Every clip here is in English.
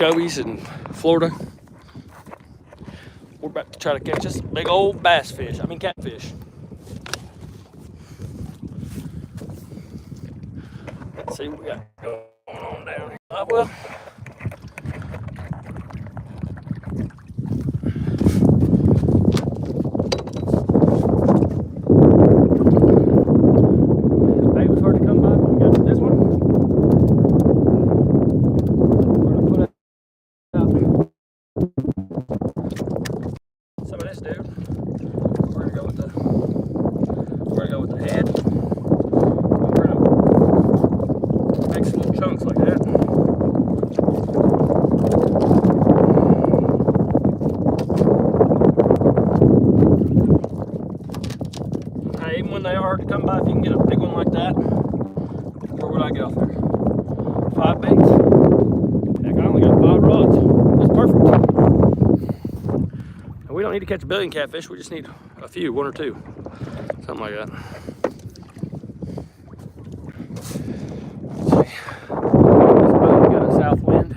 anchovies in Florida. We're about to try to catch this big old bass fish. I mean catfish. Let's see what we got going on down here. Well, when they are hard to come by, if you can get a big one like that, where would I get off there? 5 baits? Heck, I only got 5 rods. That's perfect. And we don't need to catch a billion catfish, we just need a few, 1 or 2. Something like that. Let's see. This boat got a south wind.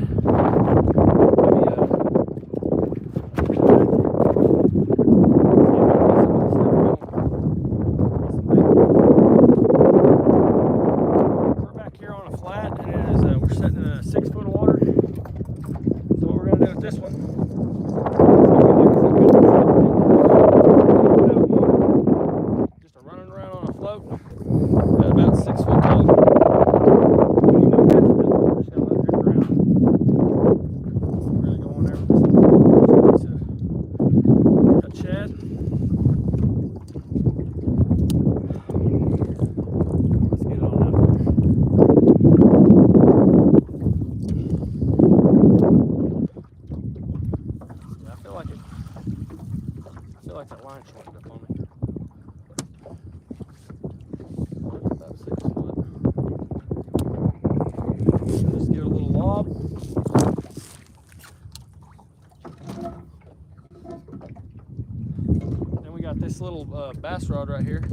This little bass rod right here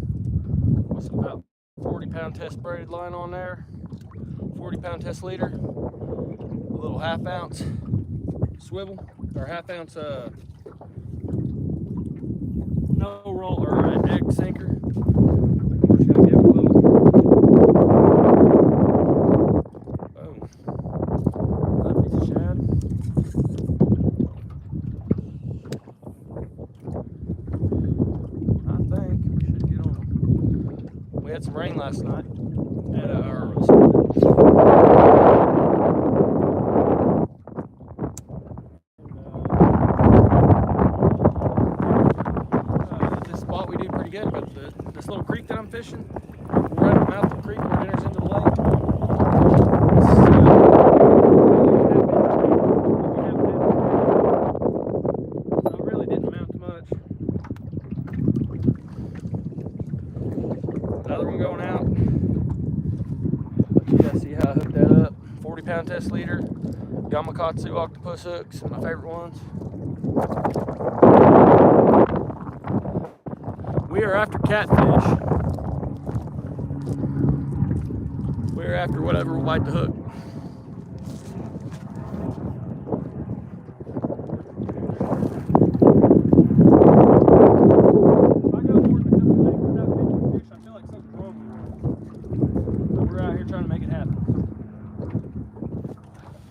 with about 40-pound test braided line on there, 40-pound test leader, a little 1/2 ounce swivel or 1/2 ounce no roll or an egg sinker. We're just gonna give it a little boom. Another piece of shad. We had some rain last night at this spot we do pretty good, but this little creek that I'm fishing, we're right at the mouth of the creek where it enters into the lake. So it really didn't amount to much. Another one going out. You guys see how I hooked that up? 40-pound test leader, Gamakatsu octopus hooks, my favorite ones. We are after catfish. We are after whatever will bite the hook.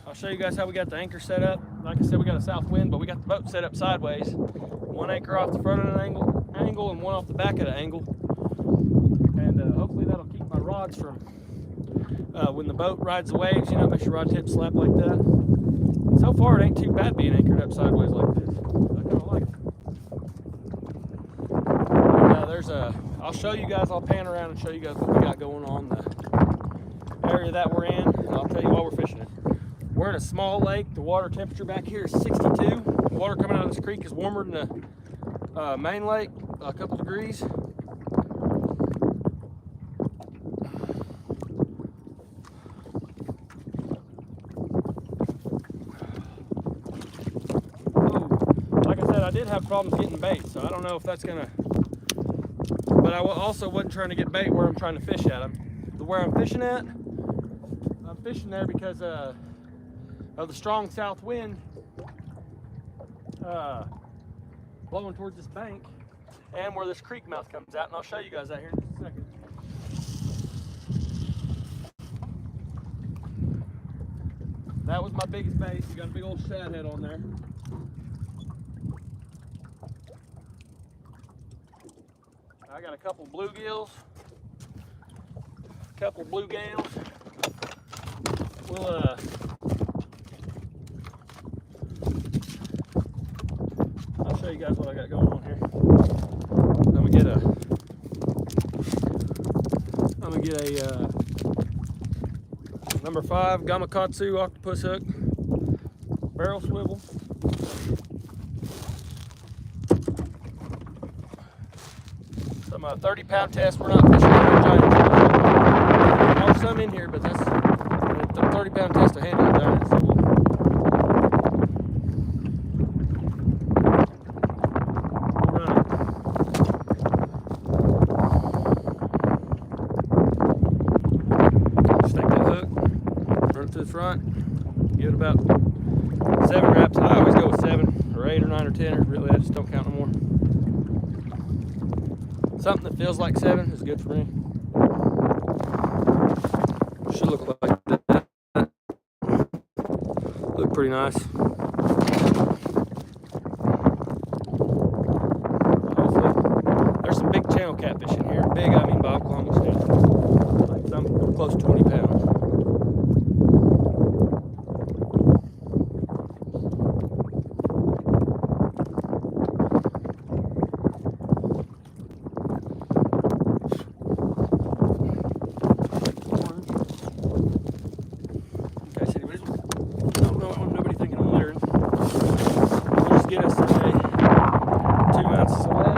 I'll show you guys how we got the anchor set up. Like I said, we got a south wind, but we got the boat set up sideways. 1 anchor off the front of an angle and 1 off the back of the angle. And hopefully that'll keep my rods from, when the boat rides the waves, you know, makes your rod tip slap like that. So far, it ain't too bad being anchored up sideways like this. I kind of like it. And, I'll show you guys, I'll pan around and show you guys what we got going on the area that we're in, and I'll tell you while we're fishing it. We're in a small lake. The water temperature back here is 62. The water coming out of this creek is warmer than the main lake, a couple degrees. Like I said, I did have problems getting bait, so I don't know if that's gonna, but I also wasn't trying to get bait where I'm trying to fish at. Where I'm fishing at, I'm fishing there because of the strong south wind blowing towards this bank and where this creek mouth comes out, and I'll show you guys that here in just a second. That was my biggest base. We got a big old shad head on there. I got a couple bluegills, a couple bluegales. We'll I'll show you guys what I got going on here. I'm gonna get a number 5 Gamakatsu octopus hook, barrel swivel. Some 30-pound test. We're not fishing a giant. There's some in here, but that's the 30-pound test to handle a giant. So we'll run it. Just take that hook, run it to the front, give it about 7 wraps. I always go with 7 or 8 or 9 or 10. Or really, I just don't count no more. Something that feels like 7 is good for me. Should look like that. Look pretty nice. There's some big channel catfish in here. Big, I mean by Oklahoma State. Like some close to 20 pounds. Get us 2 ounces of lead.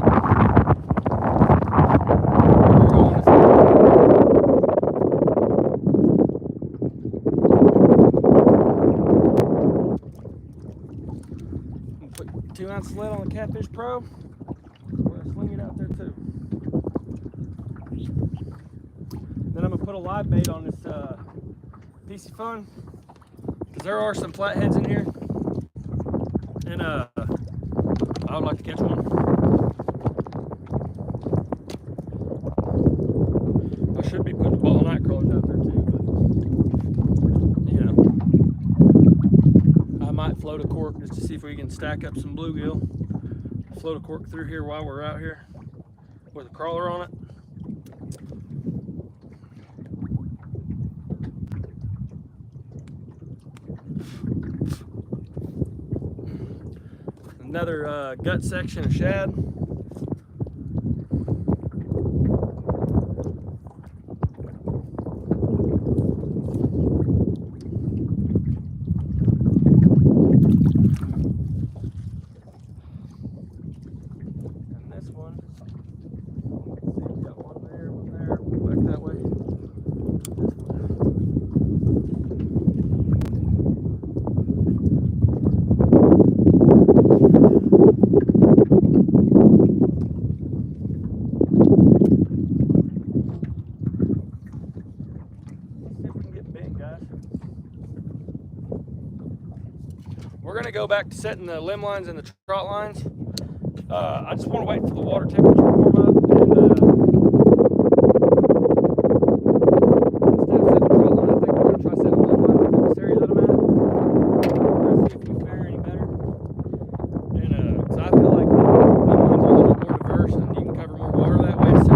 Put 2 ounces of lead on the Catfish Pro. We're going to sling it out there too. Then I'm going to put a live bait on this PC Fun, because there are some flatheads in here. And I would like to catch one. I should be putting a ball of night crawlers out there too, but you know, I might float a cork just to see if we can stack up some bluegill. Float a cork through here while we're out here with a crawler on it. Another gut section of shad. And this one, see, got one there, back that way. We're going to go back to setting the limb lines and the trot lines. I just want to wait for the water temperature to warm up. And instead of setting the trot line, I think we're going to try setting the limb line in this area that I'm at. We're going to see if we fare any better. And because I feel like the limb lines are a little bit more diverse and you can cover more water that way. So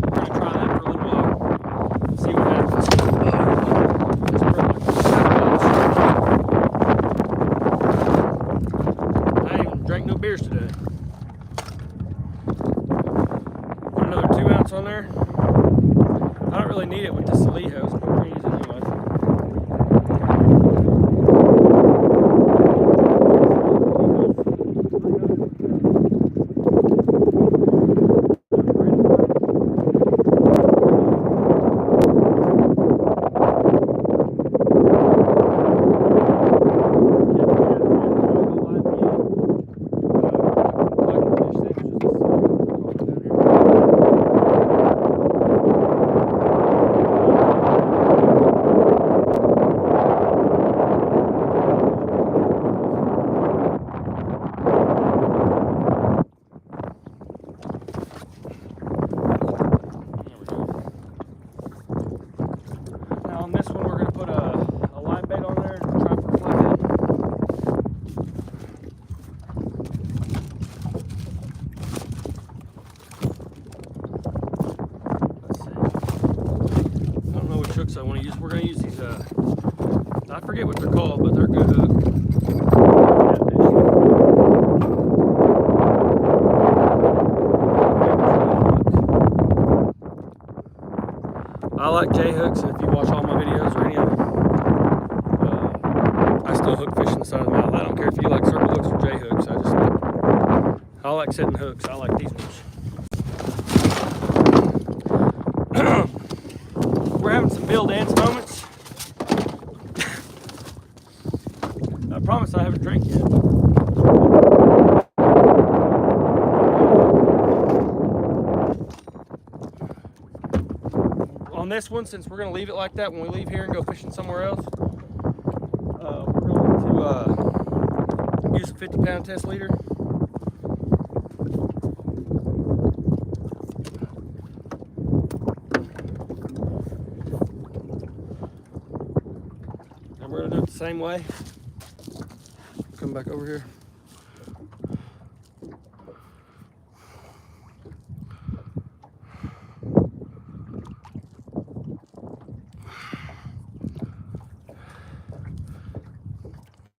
we're going to try that for a little while. See what happens. I ain't even drank no beers today. On this one, we're going to put a live bait on there and try for flathead. Let's see. I don't know which hooks I want to use. We're going to use these, I forget what they're called, but they're good hooks. I like J hooks, and if you watch all my videos or any of them, I still hook fish on the side of the mouth. I don't care if you like circle hooks or J hooks. I like setting hooks. I like these ones. We're having some Bill Dance moments. I promise I haven't drank yet. On this one, since we're going to leave it like that when we leave here and go fishing somewhere else, we're going to use a 50-pound test leader. And we're going to do it the same way. Come back over here.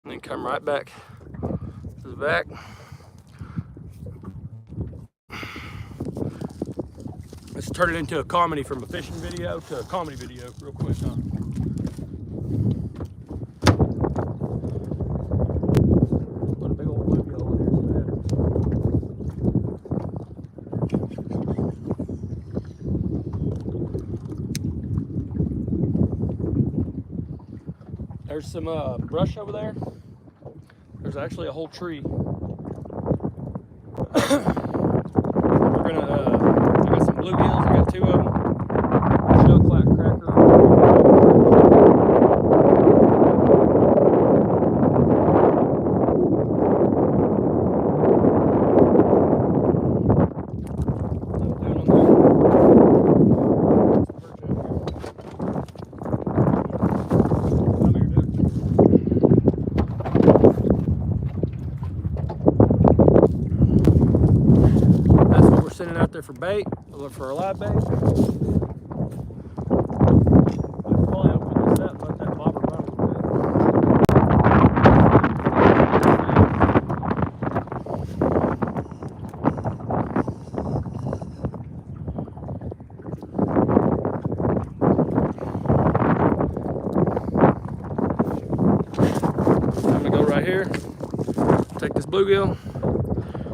And then come right back to the back. Let's turn it into a comedy, from a fishing video to a comedy video real quick, huh? Put a big old bluegill on here. There's some brush over there. There's actually a whole tree. We're gonna, I got some bluegills, I got 2 of them. Shell clack cracker. Sending out there for bait, look for a live bait. I could probably open this up and let that bobber run a little bit. I'm gonna go right here, take this bluegill.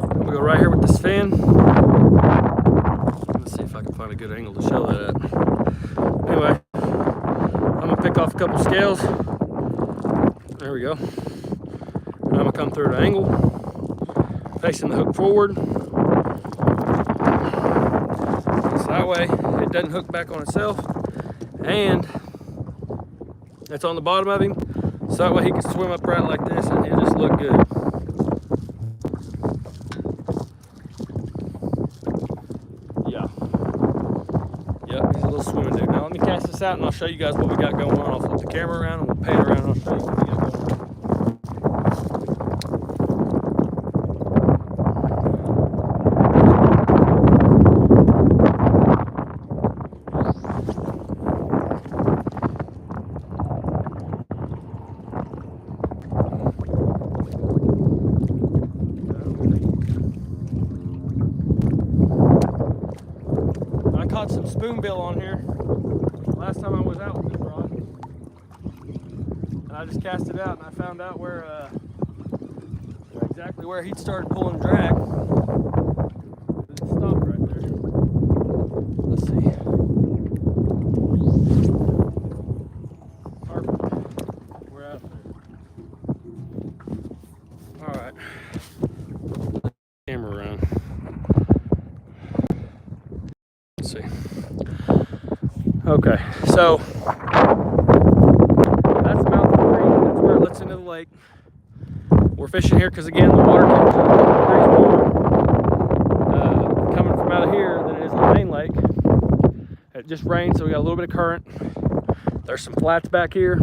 I'm gonna go right here with this fin. Let's see if I can find a good angle to show that at. Anyway, I'm gonna pick off a couple scales. There we go. And I'm gonna come through at an angle, facing the hook forward. So that way it doesn't hook back on itself, and it's on the bottom of him. So that way he can swim up right like this and he'll just look good. Swimming dude. Now let me cast this out and I'll show you guys what we got going on. I'll flip the camera around and we'll pan around and I'll show you what we got going on. I caught some spoonbill on here last time I was out with this rod, and I just cast it out and I found out where exactly where he'd started pulling drag. It stopped right there. Let's see. Perfect. We're out there. All right. Camera around. Let's see. Okay, so that's the mouth of the creek. That's where it lets into the lake. We're fishing here because, again, the water comes a couple degrees warmer coming from out of here than it is in the main lake. It just rained, so we got a little bit of current. There's some flats back here.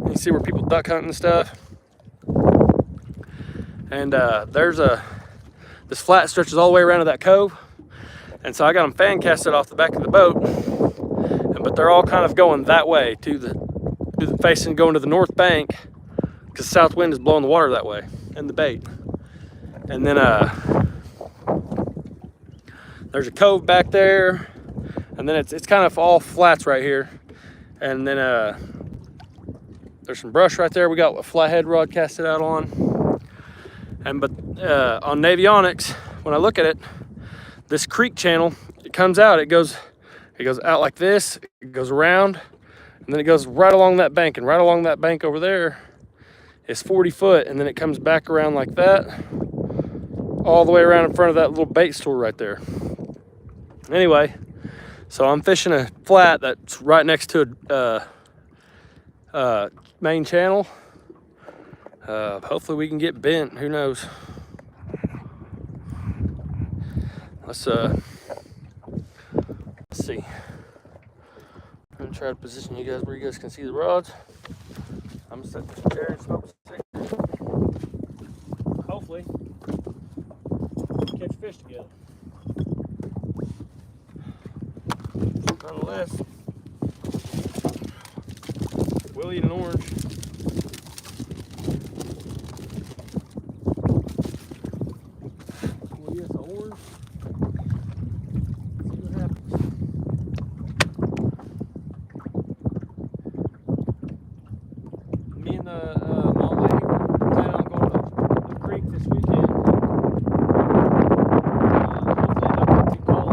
You see where people duck hunting and stuff. And this flat stretches all the way around to that cove. And so I got them fan casted off the back of the boat, but they're all kind of going that way facing going to the north bank, because the south wind is blowing the water that way and the bait. And then there's a cove back there, and then it's kind of all flats right here. And then there's some brush right there. We got a flathead rod casted out on. But on Navionics, when I look at it, this creek channel, it comes out, it goes out like this, it goes around, and then it goes right along that bank, and right along that bank over there is 40 foot, and then it comes back around like that, all the way around in front of that little bait store right there. Anyway, so I'm fishing a flat that's right next to a main channel. Hopefully we can get bent, who knows. Let's see. I'm gonna try to position you guys where you guys can see the rods. I'm gonna set this chair and smoke a cigarette. Hopefully, catch fish together. Nonetheless, we'll eat an orange. We'll eat an orange. See what happens. Me and my lady plan on going to the creek this weekend. Hopefully it don't get too cold.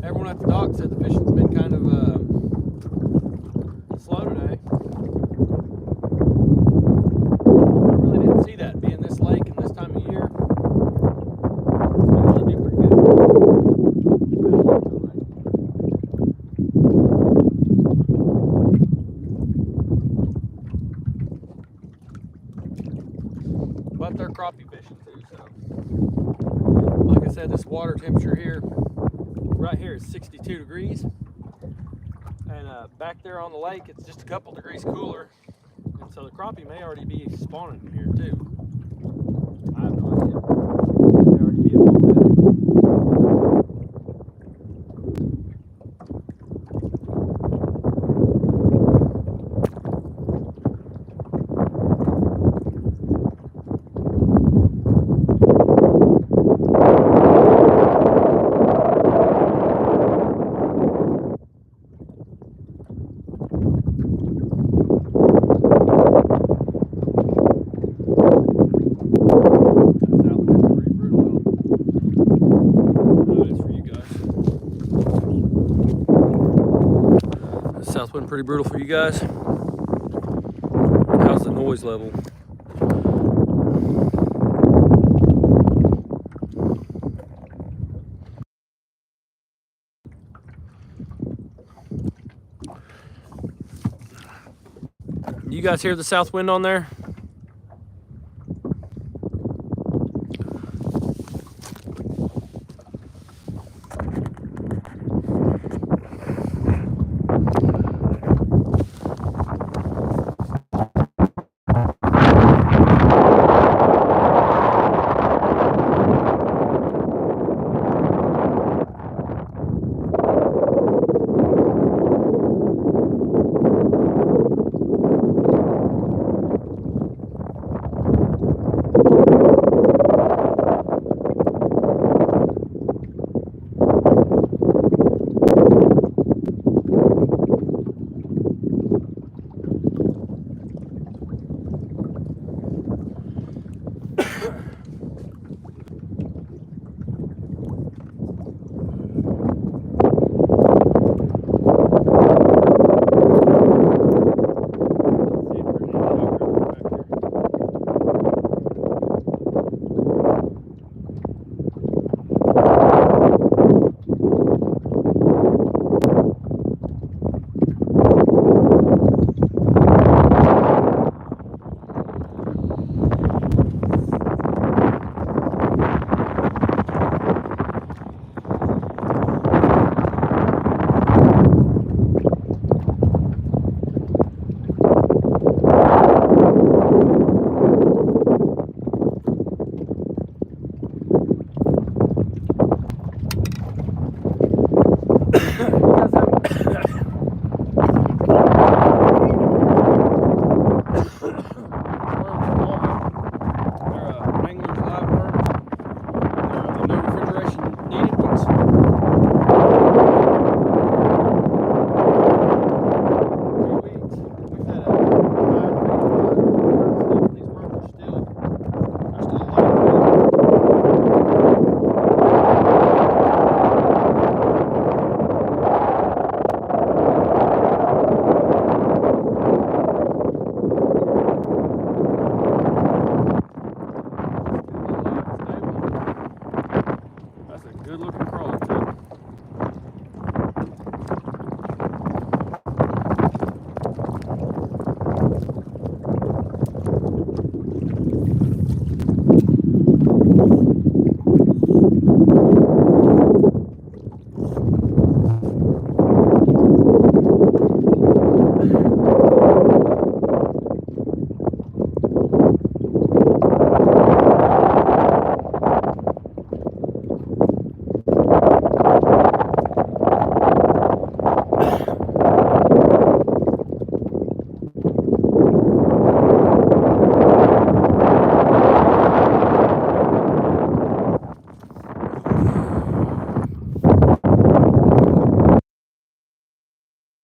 Everyone at the dock said the fishing's been kind of slow today. I really didn't see that being this lake and this time of year. It's been really pretty good. But they're crappie fishing too, so like I said, this water temperature here right here is 62 degrees, and back there on the lake it's just a couple degrees cooler, and so the crappie may already be spawning in here too. I have no idea. They may already be a little better. South wind pretty brutal for you guys. How's the noise level? You guys hear the south wind on there? Good looking